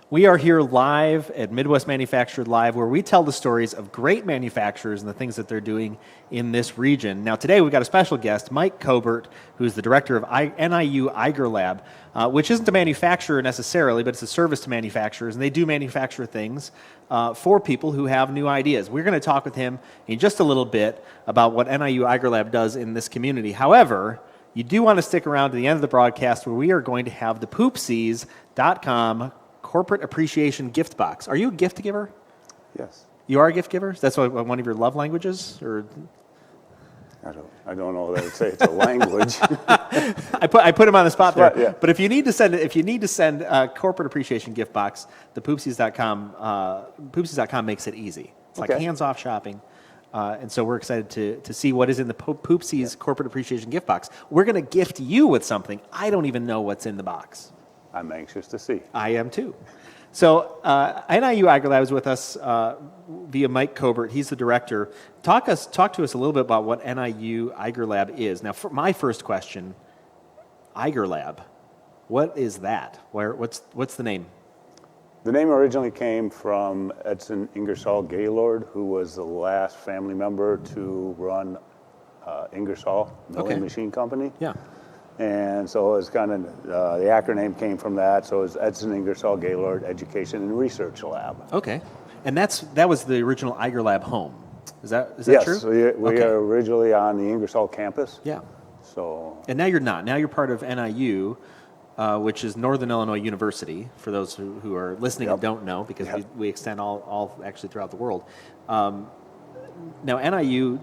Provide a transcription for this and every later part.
We are here live at Midwest Manufactured Live, where we tell the stories of great manufacturers and the things that they're doing in this region. Now, today we've got a special guest, Mike Cobert, who's the director of NIU Eigerlab, which isn't a manufacturer necessarily, but it's a service to manufacturers, and they do manufacture things for people who have new ideas. We're going to talk with him in just a little bit about what NIU Eigerlab does in this community. However, you do want to stick around to the end of the broadcast, where we are going to have the poopsies.com Corporate Appreciation Gift Box. Are you a gift giver? Yes. You are a gift giver? That's one of your love languages? Or I don't know that I'd say it's a language. I put him on the spot there. Right, yeah. But if you need to send a Corporate Appreciation Gift Box, the poopsies.com makes it easy. It's like hands-off shopping. And so we're excited to see what is in the Poopsies Corporate Appreciation Gift Box. We're going to gift you with something. I don't even know what's in the box. I'm anxious to see. I am too. So NIU Eigerlab is with us via Mike Cobert. He's the director. Talk to us a little bit about what NIU Eigerlab is. Now, for my first question, Eigerlab, what is that? What's the name? The name originally came from Edson Ingersoll Gaylord, who was the last family member to run Ingersoll Milling Machine Company. Yeah. And so it was kind of, the acronym came from that. So it was Edson Ingersoll Gaylord Education and Research Lab. Okay. And that was the original Eigerlab home. Is that true? Yes, we are originally on the Ingersoll campus. Yeah. So. And now you're not. Now you're part of NIU, which is Northern Illinois University, for those who are listening and don't know, because we extend all actually throughout the world. Now NIU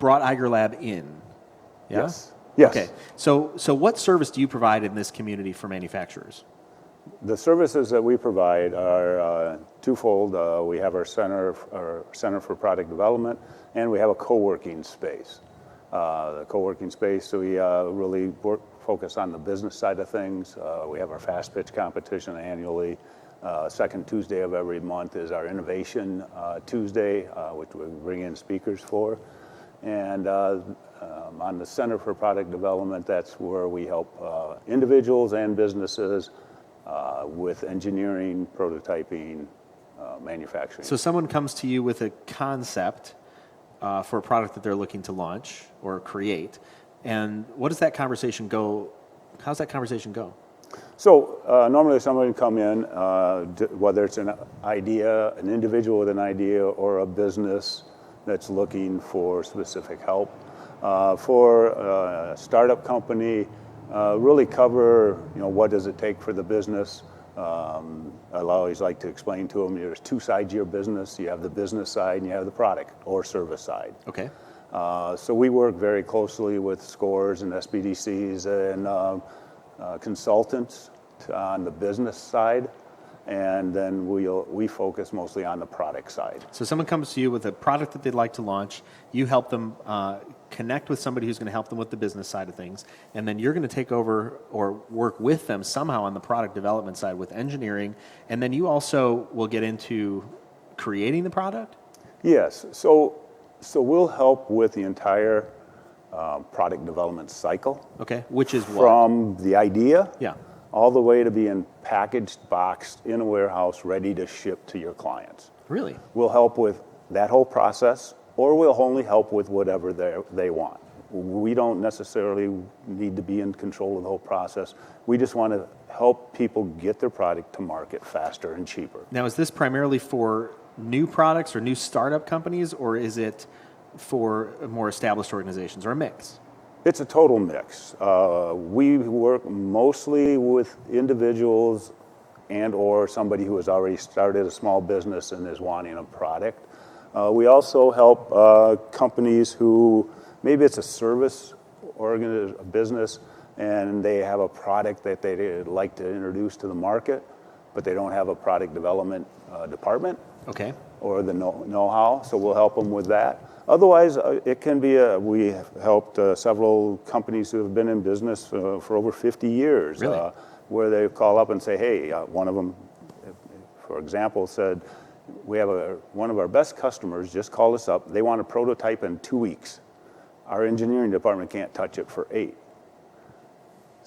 brought Eigerlab in. Yeah? Yes. Yes. Okay. So what service do you provide in this community for manufacturers? The services that we provide are twofold. We have our Center for Product Development, and we have a co-working space. The co-working space, so we really focus on the business side of things. We have our fast pitch competition annually. Second Tuesday of every month is our Innovation Tuesday, which we bring in speakers for. And on the Center for Product Development, that's where we help individuals and businesses with engineering, prototyping, manufacturing. So someone comes to you with a concept for a product that they're looking to launch or create, and what does that conversation go? How's that conversation go? So normally somebody can come in, whether it's an idea, an individual with an idea, or a business that's looking for specific help. For a startup company, really cover, what does it take for the business. I always like to explain to them, there's two sides to your business. You have the business side and you have the product or service side. Okay. So we work very closely with SCORES and SBDCs and consultants on the business side. And then we focus mostly on the product side. So someone comes to you with a product that they'd like to launch. You help them connect with somebody who's going to help them with the business side of things. And then you're going to take over or work with them somehow on the product development side with engineering. And then you also will get into creating the product? Yes. So we'll help with the entire product development cycle. Okay. Which is what? From the idea. Yeah. All the way to being packaged, boxed, in a warehouse, ready to ship to your clients. Really? We'll help with that whole process, or we'll only help with whatever they want. We don't necessarily need to be in control of the whole process. We just want to help people get their product to market faster and cheaper. Now, is this primarily for new products or new startup companies, or is it for more established organizations, or a mix? It's a total mix. We work mostly with individuals and or somebody who has already started a small business and is wanting a product. We also help companies who, maybe it's a service business and they have a product that they'd like to introduce to the market, but they don't have a product development department. Okay. Or the know-how, so we'll help them with that. Otherwise, it can be we have helped several companies who have been in business for over 50 years. Really? Where they call up and say, hey, one of them, for example, said, we have one of our best customers just called us up. They want a prototype in 2 weeks. Our engineering department can't touch it for 8.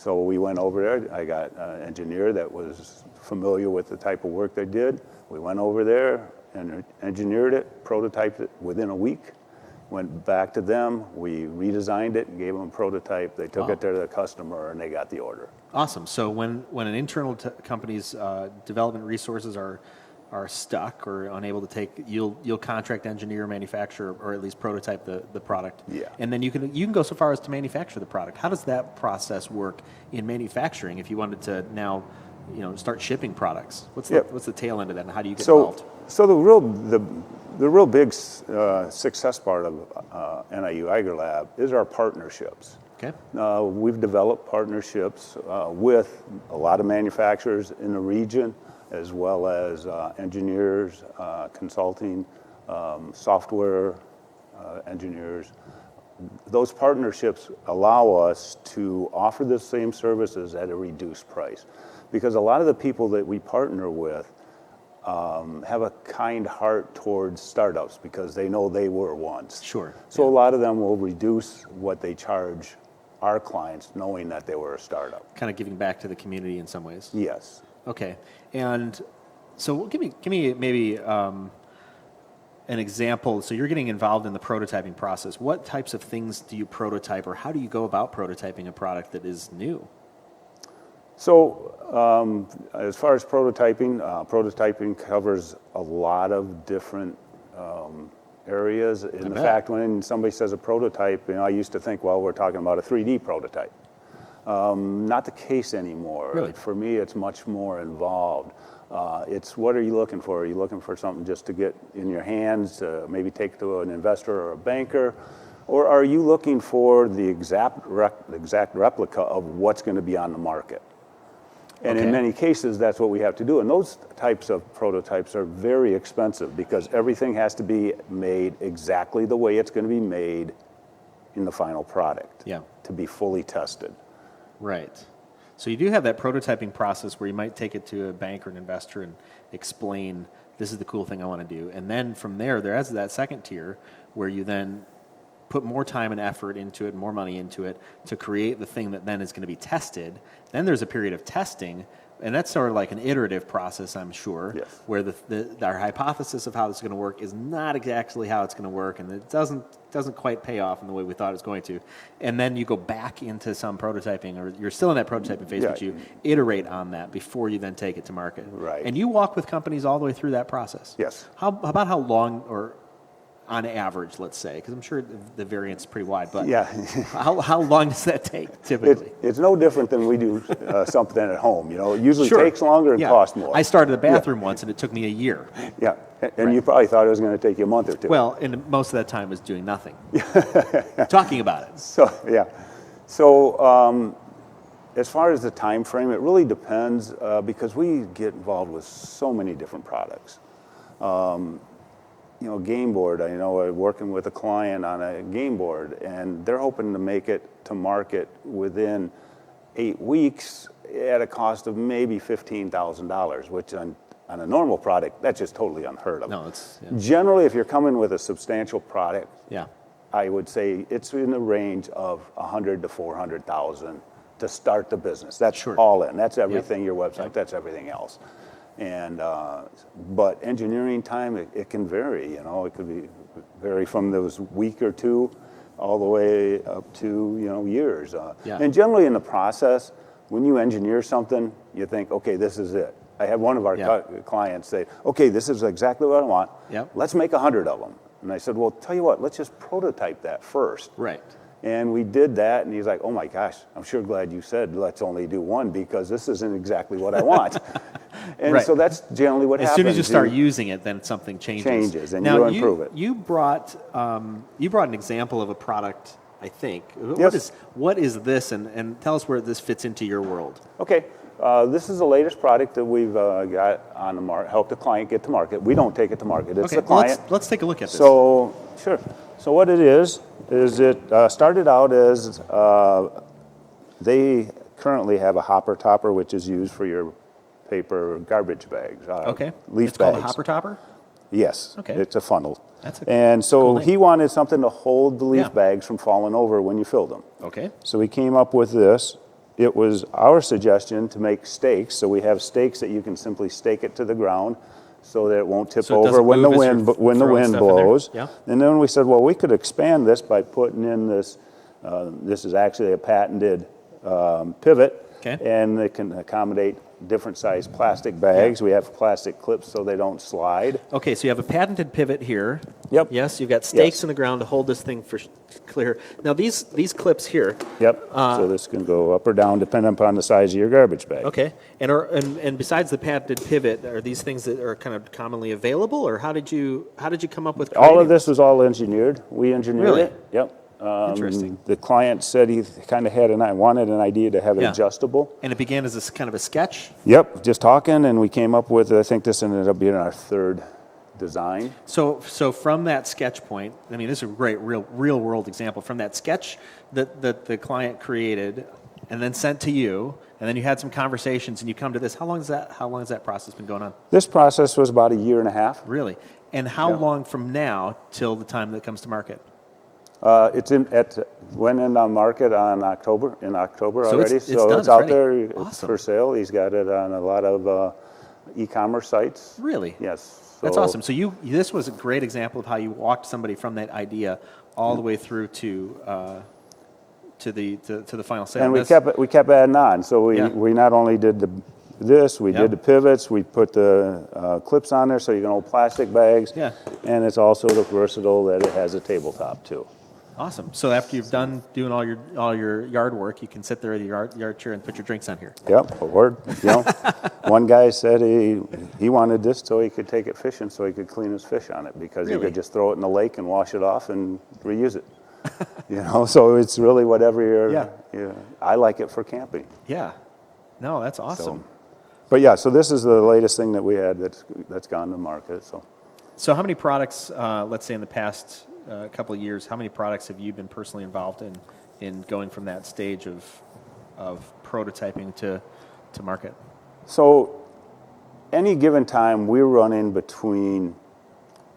So we went over there. I got an engineer that was familiar with the type of work they did. We went over there and engineered it, prototyped it within a week. Went back to them. We redesigned it and gave them a prototype. They took it to the customer and they got the order. Awesome. So when an internal company's development resources are stuck or unable to take, you'll contract engineer, manufacture, or at least prototype the product. Yeah. And then you can go so far as to manufacture the product. How does that process work in manufacturing if you wanted to now, start shipping products? What's the tail end of that, and how do you get involved? So the real big success part of NIU Eigerlab is our partnerships. Okay. We've developed partnerships with a lot of manufacturers in the region, as well as engineers, consulting, software engineers. Those partnerships allow us to offer the same services at a reduced price, because a lot of the people that we partner with have a kind heart towards startups because they know they were once. Sure. So a lot of them will reduce what they charge our clients, knowing that they were a startup. Kind of giving back to the community in some ways. Yes. Okay. And so give me maybe an example. So you're getting involved in the prototyping process. What types of things do you prototype, or how do you go about prototyping a product that is new? So as far as prototyping covers a lot of different areas. In fact, when somebody says a prototype, I used to think, well, we're talking about a 3D prototype. Not the case anymore. Really? For me, it's much more involved. It's what are you looking for? Are you looking for something just to get in your hands, to maybe take to an investor or a banker? Or are you looking for the exact replica of what's going to be on the market? And in many cases, that's what we have to do. And those types of prototypes are very expensive because everything has to be made exactly the way it's going to be made in the final product to be fully tested. Right. So you do have that prototyping process where you might take it to a bank or an investor and explain, this is the cool thing I want to do. And then from there is that second tier where you then put more time and effort into it, more money into it to create the thing that then is going to be tested. Then there's a period of testing, and that's sort of like an iterative process, I'm sure, where our hypothesis of how this is going to work is not exactly how it's going to work, and it doesn't quite pay off in the way we thought it was going to. And then you go back into some prototyping, or you're still in that prototyping phase, but you iterate on that before you then take it to market. Right. And you walk with companies all the way through that process. Yes. How about how long, or on average, let's say, because I'm sure the variance is pretty wide, but how long does that take typically? It's no different than we do something at home. It usually takes longer and costs more. I started a bathroom once, and it took me a year. Yeah, and you probably thought it was going to take you a month or two. Well, and most of that time was doing nothing, talking about it. So as far as the time frame, it really depends because we get involved with so many different products. Game board, I know working with a client on a game board, and they're hoping to make it to market within 8 weeks at a cost of maybe $15,000, which on a normal product, that's just totally unheard of. No, it's... Generally, if you're coming with a substantial product, yeah, I would say it's in the range of $100,000 to $400,000 to start the business. That's all in. That's everything, your website, that's everything else. And but engineering time, it can vary. It could vary from those week or two all the way up to years. And generally in the process, when you engineer something, you think, okay, this is it. I had one of our clients say, okay, this is exactly what I want. Let's make 100 of them. And I said, well, tell you what, let's just prototype that first. Right. And we did that, and he's like, oh my gosh, I'm sure glad you said let's only do one because this isn't exactly what I want. And so that's generally what happens. As soon as you start using it, then something changes. And you improve it. You brought an example of a product, I think. Yes. What is this, and tell us where this fits into your world. Okay. This is the latest product that we've got on the market, helped the client get to market. We don't take it to market. It's the client. Let's take a look at this. So, sure. So what it is it started out as they currently have a hopper topper, which is used for your paper garbage bags. Leaf it's bags. Called a hopper topper? Yes. Okay. It's a funnel. And so cool he wanted something to hold the leaf bags from falling over when you filled them. Okay. So he came up with this, it was our suggestion to make stakes. So we have stakes that you can simply stake it to the ground so that it won't tip So it over doesn't when the move as you're wind when the throwing wind stuff in there? blows. Yeah. And then we said, well, we could expand this by putting in this. This is actually a patented pivot, Okay. and it can accommodate different size plastic bags. We have plastic clips so they don't slide. Okay, so you have a patented pivot here. Yep. Yes, you've got stakes Yes. in the ground to hold this thing for clear. Now these clips here. Yep. So this can go up or down depending upon the size of your garbage bag. Okay, and besides the patented pivot, are these things that are kind of commonly available, or how did you come up with All of creating this was all engineered. We engineered Really? it. Yep. Interesting. The client said he kind of wanted an idea to have it Yeah. adjustable. And it began as this kind of a sketch. Yep, just talking, and we came up with, I think this ended up being our third design. So from that sketch point, I mean, this is a great real world example. From that sketch that the client created, and then sent to you, and then you had some conversations, and you come to this. How long has that process been going on? This process was about a year and a half. Really? And how Yeah. long from now till the time that it comes to market? Went in on market in October So already. it's done, it's out ready. there. It's Awesome. for sale. He's got it on a lot of e-commerce sites. Really? Yes. That's So- awesome. So this was a great example of how you walked somebody from that idea all the way through to the final sale. And we That's- kept adding on. So Yeah. we not only did we Yeah. did the pivots, we put the clips on there so you can hold plastic bags. Yeah. And it's also versatile that it has a tabletop too. Awesome. So after you've done doing all your yard work, you can sit there at your yard chair and put your drinks on here. Yep, one guy said he wanted this so he could take it fishing, so he could clean his fish on it because he Really? could just throw it in the lake and wash it off and reuse it. So it's really whatever I like it for camping. Yeah. No, that's awesome. But yeah, so this is the latest thing that we had that's gone to market. So how many products, let's say in the past couple of years, how many products have you been personally involved in going from that stage of prototyping to market? So any given time, we're running between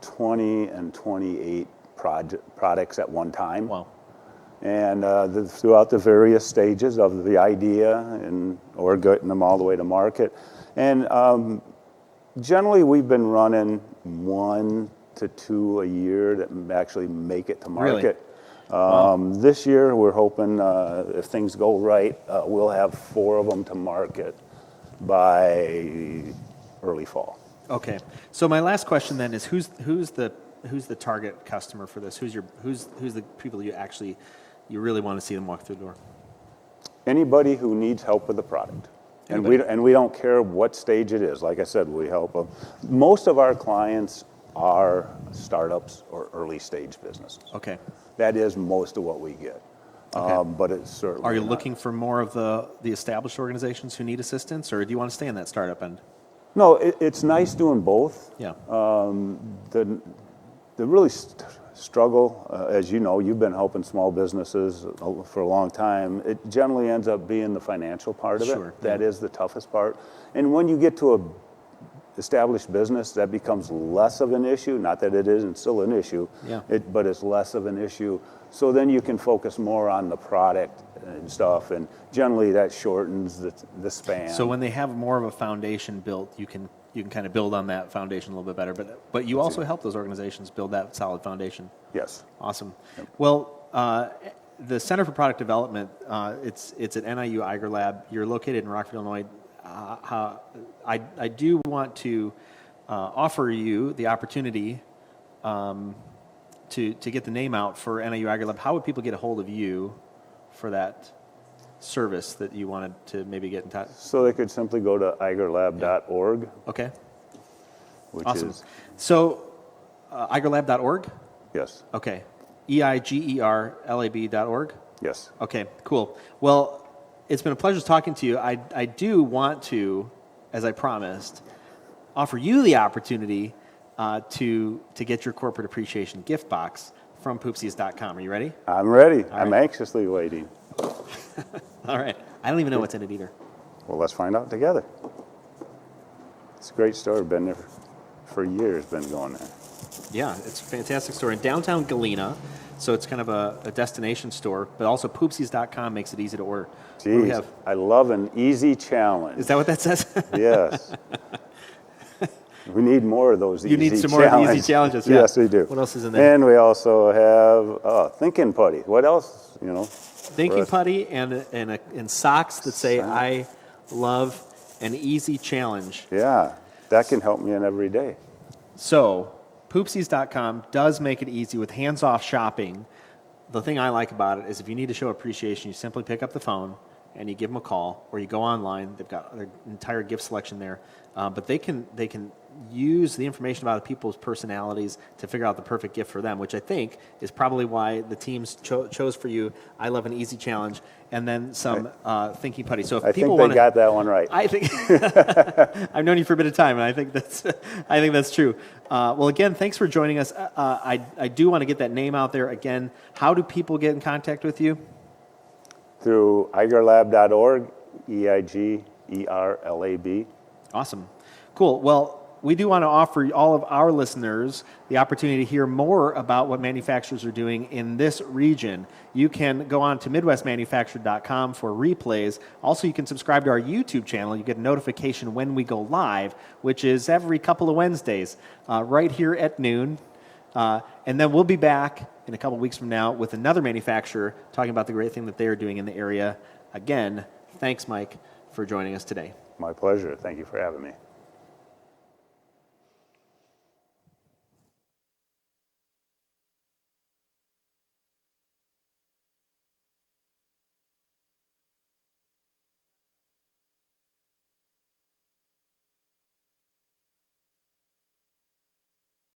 20 and 28 products at one time. Wow. And throughout the various stages of the idea or getting them all the way to market. And generally, we've been running 1 to 2 a year that actually make it to market. Really? This year, we're hoping if things go right, we'll have 4 of them to market by early fall. Okay. So my last question then is who's the target customer for this? Who's the people you really want to see them walk through the door? Anybody who needs help with the product. And we don't care what stage it is. Like I said, we help them. Most of our clients are startups or early stage businesses. Okay. That is most of what we get. Okay. But it's certainly Are you not. looking for more of the established organizations who need assistance, or do you want to stay in that startup end? No, it's nice doing both. Yeah. The really struggle, as you know, you've been helping small businesses for a long time. It generally ends up being the financial part of Sure, it. That is the toughest part. And when you get to a established business, that becomes less of an issue. Not that it isn't still an issue, Yeah. but it's less of an issue. So then you can focus more on the product and stuff, and generally that shortens the span. So when they have more of a foundation built, you can kind of build on that foundation a little bit better. But you also help those organizations build that solid foundation. Yes. Awesome. Well, the Center for Product Development, it's at NIU Eigerlab. You're located in Rockford, Illinois. I do want to offer you the opportunity to get the name out for NIU Eigerlab. How would people get a hold of you for that service that you wanted to maybe get in touch? So they could simply go to eigerlab.org, Okay. which Awesome. is, So eigerlab.org? yes, Okay. EIGERLAB.org? yes. Okay, cool. Well, it's been a pleasure talking to you. I do want to, as I promised, offer you the opportunity to get your corporate appreciation gift box from poopsies.com. Are you ready? I'm ready. All I'm right. anxiously waiting. All right. I don't even know what's in it either. Well, let's find out together. It's a great story. Been there for years, been going there. Yeah, it's a fantastic story. In downtown Galena, So it's kind of a destination store, but also poopsies.com makes it easy to order. What do we Jeez, have? I love an easy challenge. Is that what that says? Yes. We need more of those You easy need some more of the easy challenges, yeah. Yes, we do. What else is in there? And we also have Thinking Putty. What else, Thinking putty and socks that say, I love an easy challenge. Yeah, that can help me in every day. So, poopsies.com does make it easy with hands-off shopping. The thing I like about it is if you need to show appreciation, you simply pick up the phone and you give them a call, or you go online. They've got their entire gift selection there. But they can use the information about people's personalities to figure out the perfect gift for them, which I think is probably why the teams chose for you. I love an easy challenge, and then some thinking putty. So if I people think they got that one right. I think I've known you for a bit of time, and I think that's true. Well, again, thanks for joining us. I do want to get that name out there again. How do people get in contact with you? Through eigerlab.org, EIGERLAB. Awesome. Cool. Well, we do want to offer all of our listeners the opportunity to hear more about what manufacturers are doing in this region. You can go on to MidwestManufactured.com for replays. Also, you can subscribe to our YouTube channel. You get a notification when we go live, which is every couple of Wednesdays, right here at noon. And then we'll be back in a couple weeks from now with another manufacturer talking about the great thing that they are doing in the area. Again, thanks, Mike, for joining us today. My pleasure. Thank you for having me.